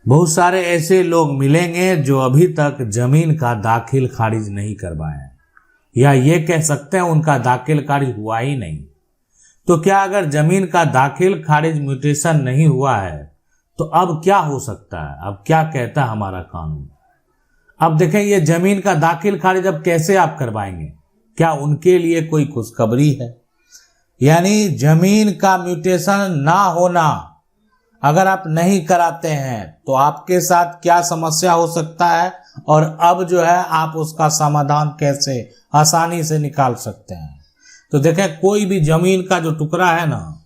बहुत सारे ऐसे लोग मिलेंगे जो अभी तक जमीन का दाखिल खारिज नहीं करवाए हैं, या ये कह सकते हैं उनका दाखिल खारिज हुआ ही नहीं। तो क्या अगर जमीन का दाखिल खारिज म्यूटेशन नहीं हुआ है तो अब क्या हो सकता है? अब क्या कहता है हमारा कानून? अब देखें, ये जमीन का दाखिल खारिज अब कैसे आप करवाएंगे? क्या उनके लिए कोई खुशखबरी है? यानी जमीन का म्यूटेशन ना होना अगर आप नहीं कराते हैं तो आपके साथ क्या समस्या हो सकता है, और अब जो है आप उसका समाधान कैसे आसानी से निकाल सकते हैं। तो देखें, कोई भी जमीन का जो टुकड़ा है ना,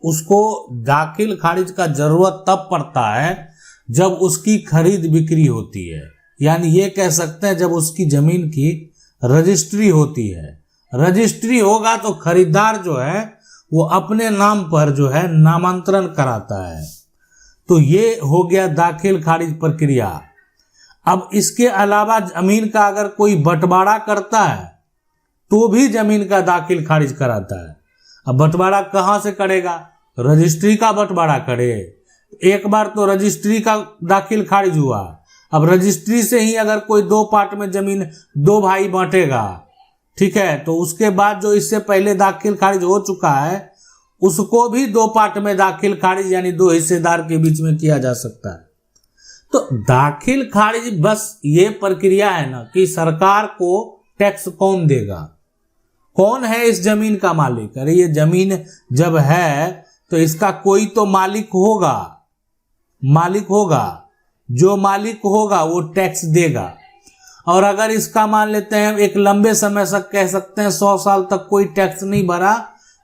उसको दाखिल खारिज का जरूरत तब पड़ता है जब उसकी खरीद बिक्री होती है। यानी ये कह सकते हैं जब उसकी जमीन की रजिस्ट्री होती है। रजिस्ट्री होगा तो खरीदार जो है वो अपने नाम पर जो है नामांतरण कराता है। तो ये हो गया दाखिल खारिज प्रक्रिया। अब इसके अलावा जमीन का अगर कोई बंटवारा करता है तो भी जमीन का दाखिल खारिज कराता है। अब बंटवारा कहाँ से करेगा? रजिस्ट्री का बंटवारा करे। एक बार तो रजिस्ट्री का दाखिल खारिज हुआ, अब रजिस्ट्री से ही अगर कोई दो पार्ट में जमीन दो भाई बांटेगा, ठीक है, तो उसके बाद जो इससे पहले दाखिल खारिज हो चुका है उसको भी दो पार्ट में दाखिल खारिज यानी दो हिस्सेदार के बीच में किया जा सकता है। तो दाखिल खारिज बस ये प्रक्रिया है ना कि सरकार को टैक्स कौन देगा, कौन है इस जमीन का मालिक? अरे ये जमीन जब है तो इसका कोई तो मालिक होगा, जो मालिक होगा वो टैक्स देगा। और अगर इसका मान लेते हैं एक लंबे समय तक, कह सकते हैं 100 साल तक कोई टैक्स नहीं भरा,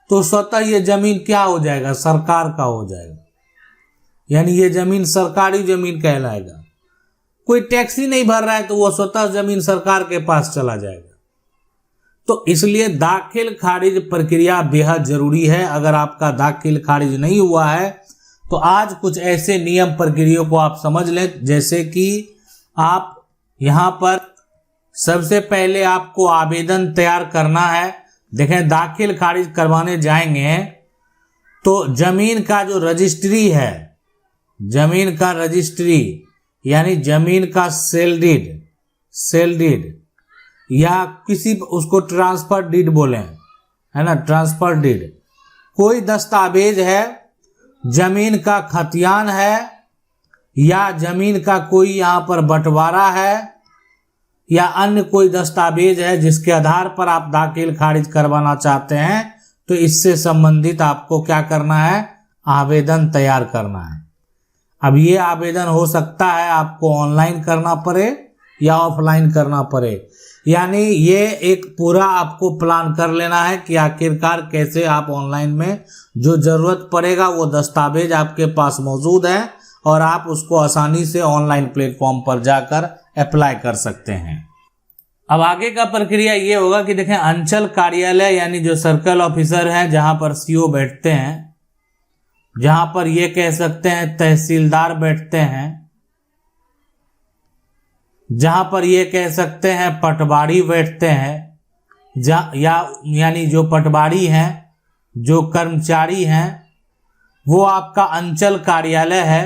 तो स्वतः ये जमीन क्या हो जाएगा? सरकार का हो जाएगा। यानी ये जमीन सरकारी जमीन कहलाएगा। कोई टैक्स ही नहीं भर रहा है तो वो स्वतः जमीन सरकार के पास चला जाएगा। तो इसलिए दाखिल खारिज प्रक्रिया बेहद जरूरी है। अगर आपका दाखिल खारिज नहीं हुआ है तो आज कुछ ऐसे नियम प्रक्रियाओं को आप समझ लें, जैसे कि आप यहाँ पर सबसे पहले आपको आवेदन तैयार करना है। देखें, दाखिल खारिज करवाने जाएंगे तो जमीन का जो रजिस्ट्री है, जमीन का रजिस्ट्री यानी जमीन का सेल डीड या किसी उसको ट्रांसफर डीड बोले, है ना, ट्रांसफर डीड, कोई दस्तावेज है, जमीन का खतियान है, या जमीन का कोई यहाँ पर बंटवारा है, या अन्य कोई दस्तावेज है जिसके आधार पर आप दाखिल खारिज करवाना चाहते हैं, तो इससे संबंधित आपको क्या करना है? आवेदन तैयार करना है। अब ये आवेदन हो सकता है आपको ऑनलाइन करना पड़े या ऑफलाइन करना पड़े। यानी ये एक पूरा आपको प्लान कर लेना है कि आखिरकार कैसे आप ऑनलाइन में जो जरूरत पड़ेगा वो दस्तावेज आपके पास मौजूद है और आप उसको आसानी से ऑनलाइन प्लेटफॉर्म पर जाकर अप्लाई कर सकते हैं। अब आगे का प्रक्रिया ये होगा कि देखें, अंचल कार्यालय यानी जो सर्कल ऑफिसर हैं, जहां पर सीओ बैठते हैं, जहां पर ये कह सकते हैं तहसीलदार बैठते हैं, जहां पर ये कह सकते हैं पटवारी बैठते हैं, यानी जो पटवारी हैं, जो कर्मचारी हैं, वो आपका अंचल कार्यालय है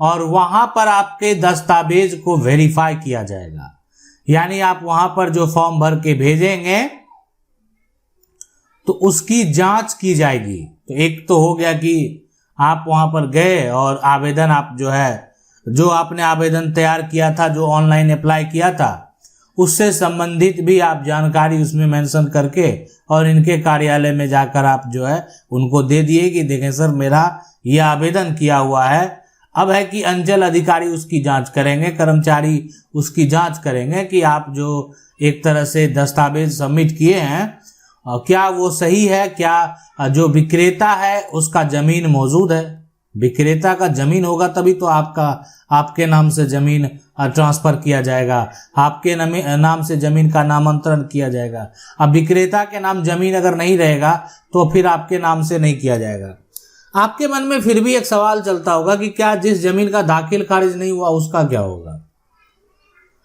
और वहां पर आपके दस्तावेज को वेरीफाई किया जाएगा। यानी आप वहां पर जो फॉर्म भर के भेजेंगे तो उसकी जांच की जाएगी। तो एक तो हो गया कि आप वहां पर गए और आवेदन आप जो आपने आवेदन तैयार किया था, जो ऑनलाइन अप्लाई किया था, उससे संबंधित भी आप जानकारी उसमें मेंशन करके और इनके कार्यालय में जाकर आप उनको दे दिए कि देखें सर, मेरा ये आवेदन किया हुआ है। अब है कि अंचल अधिकारी उसकी जांच करेंगे, कर्मचारी उसकी जांच करेंगे कि आप जो एक तरह से दस्तावेज सबमिट किए हैं क्या वो सही है, क्या जो विक्रेता है उसका जमीन मौजूद है। विक्रेता का जमीन होगा तभी तो आपके नाम से जमीन ट्रांसफर किया जाएगा, आपके नाम से जमीन का नामांतरण किया जाएगा। अब विक्रेता के नाम जमीन अगर नहीं रहेगा तो फिर आपके नाम से नहीं किया जाएगा। आपके मन में फिर भी एक सवाल चलता होगा कि क्या जिस जमीन का दाखिल खारिज नहीं हुआ उसका क्या होगा?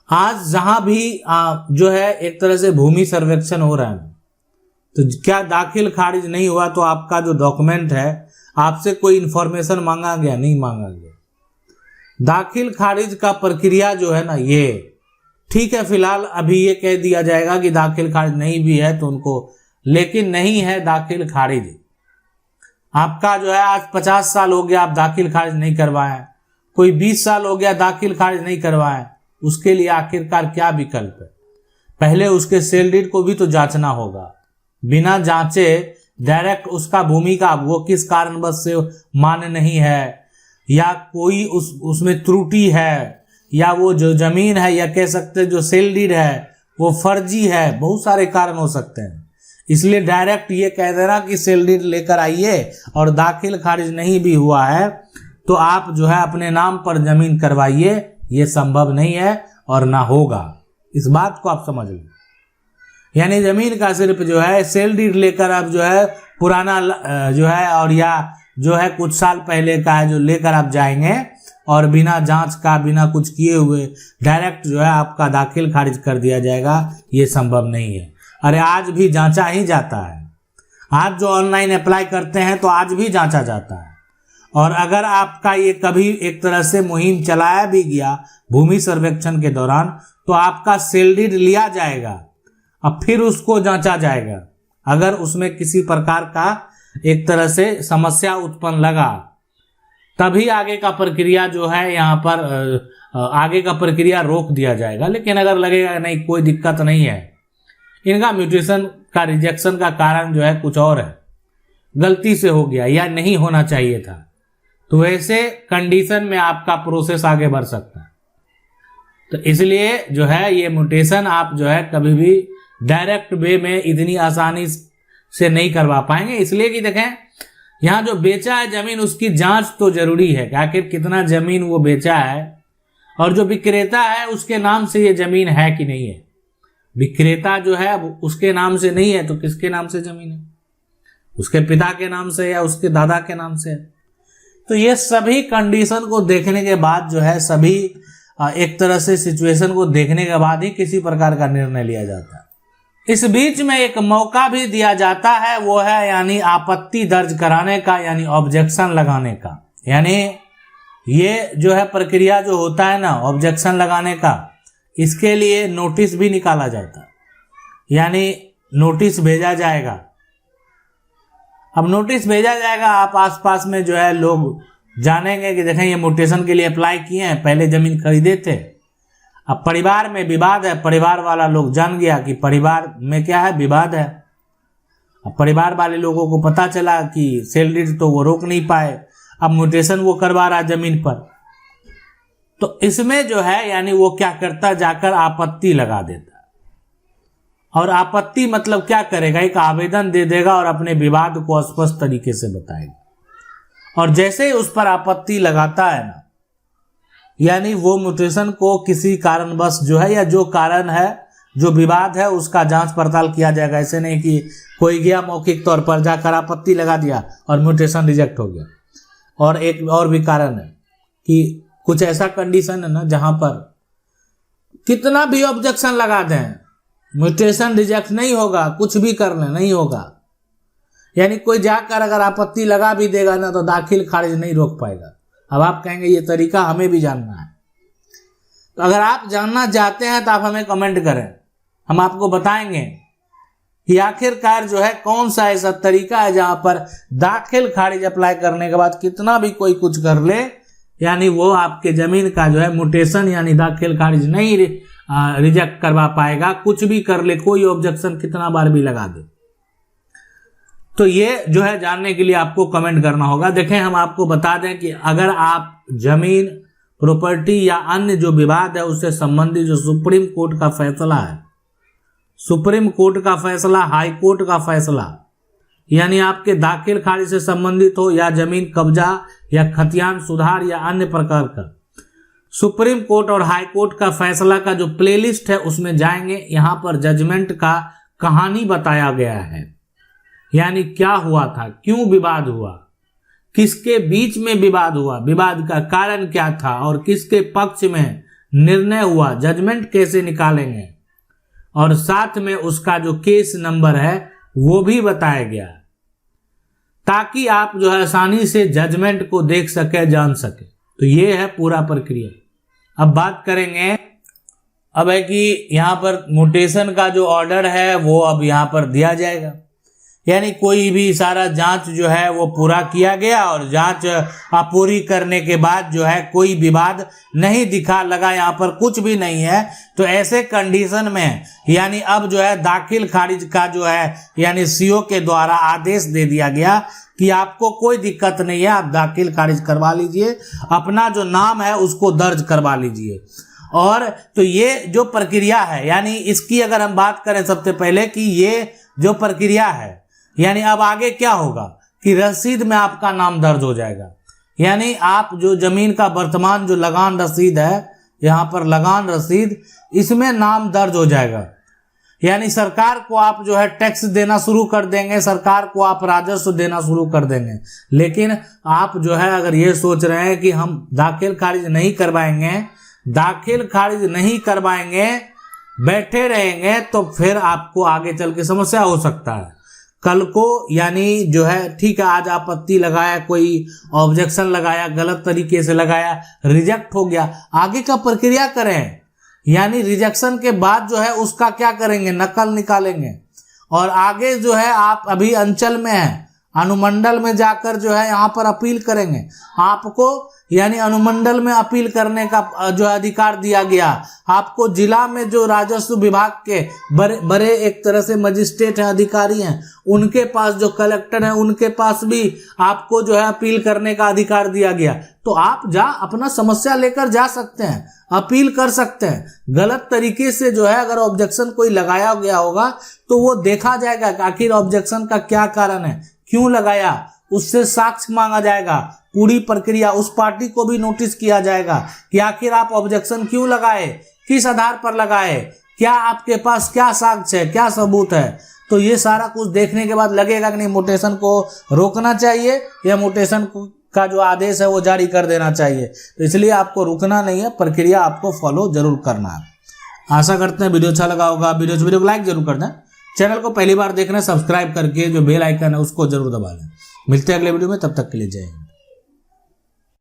आज जहां भी एक तरह से भूमि सर्वेक्षण हो रहा है, तो क्या दाखिल खारिज नहीं हुआ तो आपका जो डॉक्यूमेंट है, आपसे कोई इंफॉर्मेशन मांगा गया? नहीं मांगा गया। दाखिल खारिज का प्रक्रिया जो है ना, ये ठीक है, फिलहाल अभी ये कह दिया जाएगा कि दाखिल खारिज नहीं भी है तो उनको, लेकिन नहीं है दाखिल खारिज। आपका जो है आज 50 साल हो गया, आप दाखिल खारिज नहीं करवाएं, कोई 20 साल हो गया दाखिल खारिज नहीं करवाएं, उसके लिए आखिरकार क्या विकल्प है? पहले उसके सेल डीड को भी तो जांचना होगा। बिना जांचे डायरेक्ट उसका भूमिका वो किस कारणवश से मान्य नहीं है, या कोई उसमें त्रुटि है, या वो जो जमीन है, या कह सकते हैं जो सेल डीड है वो फर्जी है, बहुत सारे कारण हो सकते हैं। इसलिए डायरेक्ट ये कह देना कि सेल डीड लेकर आइए और दाखिल खारिज नहीं भी हुआ है तो आप जो है अपने नाम पर जमीन करवाइए, ये संभव नहीं है और ना होगा। इस बात को आप समझ लें। यानी जमीन का सिर्फ जो है सेल डीड लेकर आप जो है पुराना जो है, और या जो है कुछ साल पहले का है जो लेकर आप जाएंगे और बिना जांच का, बिना कुछ किए हुए डायरेक्ट जो है आपका दाखिल खारिज कर दिया जाएगा, ये संभव नहीं है। अरे आज भी जांचा ही जाता है। आज जो ऑनलाइन अप्लाई करते हैं तो आज भी जांचा जाता है। और अगर आपका ये कभी एक तरह से मुहिम चलाया भी गया भूमि सर्वेक्षण के दौरान, तो आपका सेल डीड लिया जाएगा, अब फिर उसको जांचा जाएगा। अगर उसमें किसी प्रकार का एक तरह से समस्या उत्पन्न लगा, तभी आगे का प्रक्रिया जो है यहाँ पर आगे का प्रक्रिया रोक दिया जाएगा। लेकिन अगर लगेगा नहीं कोई दिक्कत नहीं है, इनका म्यूटेशन का रिजेक्शन का कारण जो है कुछ और है, गलती से हो गया या नहीं होना चाहिए था, तो वैसे कंडीशन में आपका प्रोसेस आगे बढ़ सकता है। तो इसलिए जो है ये म्यूटेशन आप जो है कभी भी डायरेक्ट वे में इतनी आसानी से नहीं करवा पाएंगे। इसलिए कि देखें यहाँ जो बेचा है जमीन, उसकी जांच तो जरूरी है कि आखिर कितना जमीन वो बेचा है, और जो विक्रेता है उसके नाम से ये जमीन है कि नहीं है। विक्रेता जो है उसके नाम से नहीं है तो किसके नाम से जमीन है? उसके पिता के नाम से या उसके दादा के नाम से है। तो ये सभी कंडीशन को देखने के बाद जो है, सभी एक तरह से सिचुएशन को देखने के बाद ही किसी प्रकार का निर्णय लिया जाता है। इस बीच में एक मौका भी दिया जाता है, वो है यानी आपत्ति दर्ज कराने का, यानी ऑब्जेक्शन लगाने का। यानी ये जो है प्रक्रिया जो होता है ना ऑब्जेक्शन लगाने का, इसके लिए नोटिस भी निकाला जाता है, यानी नोटिस भेजा जाएगा। अब नोटिस भेजा जाएगा, आप आसपास में जो है लोग जानेंगे कि देखें ये म्यूटेशन के लिए अप्लाई किए हैं, पहले जमीन खरीदे थे, अब परिवार में विवाद है, परिवार वाला लोग जान गया कि परिवार में क्या है, विवाद है। अब परिवार वाले लोगों को पता चला कि सेल डीड तो वो रोक नहीं पाए, अब म्यूटेशन वो करवा रहा जमीन पर, तो इसमें जो है यानी वो क्या करता, जाकर आपत्ति लगा देता। और आपत्ति मतलब क्या करेगा, एक आवेदन दे देगा और अपने विवाद को स्पष्ट तरीके से बताएगा। और जैसे ही उस पर आपत्ति लगाता है ना, यानी वो म्यूटेशन को किसी कारणवश जो है, या जो कारण है, जो विवाद है, उसका जांच पड़ताल किया जाएगा। ऐसे नहीं कि कोई गया मौखिक तौर पर जाकर आपत्ति लगा दिया और म्यूटेशन रिजेक्ट हो गया। और एक और भी कारण है कि कुछ ऐसा कंडीशन है ना जहां पर कितना भी ऑब्जेक्शन लगा दें, म्यूटेशन रिजेक्ट नहीं होगा, कुछ भी कर लें नहीं होगा। यानी कोई जाकर अगर आपत्ति लगा भी देगा ना तो दाखिल खारिज नहीं रोक पाएगा। अब आप कहेंगे ये तरीका हमें भी जानना है, तो अगर आप जानना चाहते हैं तो आप हमें कमेंट करें, हम आपको बताएंगे कि आखिरकार जो है कौन सा ऐसा तरीका है जहां पर दाखिल खारिज अप्लाई करने के बाद कितना भी कोई कुछ कर ले, यानी वो आपके जमीन का जो है म्यूटेशन यानी दाखिल खारिज नहीं रिजेक्ट करवा पाएगा। कुछ भी कर ले, कोई ऑब्जेक्शन कितना बार भी लगा दे। तो ये जो है जानने के लिए आपको कमेंट करना होगा। देखें हम आपको बता दें कि अगर आप जमीन, प्रॉपर्टी या अन्य जो विवाद है उससे संबंधित जो सुप्रीम कोर्ट का फैसला है, सुप्रीम कोर्ट का फैसला, हाई कोर्ट का फैसला, यानी आपके दाखिल खारिज से संबंधित हो या जमीन कब्जा या खतियान सुधार या अन्य प्रकार का, सुप्रीम कोर्ट और हाई कोर्ट का फैसला का जो प्लेलिस्ट है उसमें जाएंगे। यहाँ पर जजमेंट का कहानी बताया गया है, यानी क्या हुआ था, क्यों विवाद हुआ, किसके बीच में विवाद हुआ, विवाद का कारण क्या था और किसके पक्ष में निर्णय हुआ, जजमेंट कैसे निकालेंगे, और साथ में उसका जो केस नंबर है वो भी बताया गया, ताकि आप जो है आसानी से जजमेंट को देख सके, जान सके। तो ये है पूरा प्रक्रिया। अब बात करेंगे, अब है कि यहाँ पर म्यूटेशन का जो ऑर्डर है वो अब यहाँ पर दिया जाएगा, यानी कोई भी सारा जांच जो है वो पूरा किया गया और जांच पूरी करने के बाद जो है कोई विवाद नहीं दिखा लगा, यहाँ पर कुछ भी नहीं है, तो ऐसे कंडीशन में यानी अब जो है दाखिल खारिज का जो है यानी सीओ के द्वारा आदेश दे दिया गया कि आपको कोई दिक्कत नहीं है, आप दाखिल खारिज करवा लीजिए, अपना जो नाम है उसको दर्ज करवा लीजिए। और तो ये जो प्रक्रिया है यानी इसकी अगर हम बात करें सबसे पहले कि ये जो प्रक्रिया है यानी अब आगे क्या होगा कि रसीद में आपका नाम दर्ज हो जाएगा, यानी आप जो जमीन का वर्तमान जो लगान रसीद है, यहाँ पर लगान रसीद, इसमें नाम दर्ज हो जाएगा, यानी सरकार को आप जो है टैक्स देना शुरू कर देंगे, सरकार को आप राजस्व देना शुरू कर देंगे। लेकिन आप जो है अगर ये सोच रहे हैं कि हम दाखिल खारिज नहीं करवाएंगे, दाखिल खारिज नहीं करवाएंगे, बैठे रहेंगे, तो फिर आपको आगे चल के समस्या हो सकता है। कल को यानी जो है ठीक है, आज आपत्ति लगाया, कोई ऑब्जेक्शन लगाया, गलत तरीके से लगाया, रिजेक्ट हो गया, आगे का प्रक्रिया करें, यानी रिजेक्शन के बाद जो है उसका क्या करेंगे, नकल निकालेंगे और आगे जो है आप अभी अंचल में है, अनुमंडल में जाकर जो है यहाँ पर अपील करेंगे। आपको यानी अनुमंडल में अपील करने का जो अधिकार दिया गया, आपको जिला में जो राजस्व विभाग के बड़े बड़े एक तरह से मजिस्ट्रेट हैं, अधिकारी हैं, उनके पास जो कलेक्टर हैं उनके पास भी आपको जो है अपील करने का अधिकार दिया गया। तो आप अपना समस्या लेकर जा सकते हैं, अपील कर सकते हैं। गलत तरीके से जो है अगर ऑब्जेक्शन कोई लगाया गया होगा तो वो देखा जाएगा कि आखिर ऑब्जेक्शन का क्या कारण है, क्यों लगाया, उससे साक्ष्य मांगा जाएगा, पूरी प्रक्रिया, उस पार्टी को भी नोटिस किया जाएगा कि आखिर आप ऑब्जेक्शन क्यों लगाए, किस आधार पर लगाए, क्या आपके पास क्या साक्ष्य है, क्या सबूत है। तो ये सारा कुछ देखने के बाद लगेगा कि नहीं म्यूटेशन को रोकना चाहिए या म्यूटेशन का जो आदेश है वो जारी कर देना चाहिए। तो इसलिए आपको रुकना नहीं है, प्रक्रिया आपको फॉलो जरूर करना है। आशा करते हैं वीडियो अच्छा लगा होगा। वीडियो को लाइक जरूर कर दें, चैनल को पहली बार देखना सब्सक्राइब करके जो बेल आइकन है उसको जरूर दबा लें। मिलते हैं अगले वीडियो में, तब तक के लिए जय हिंद।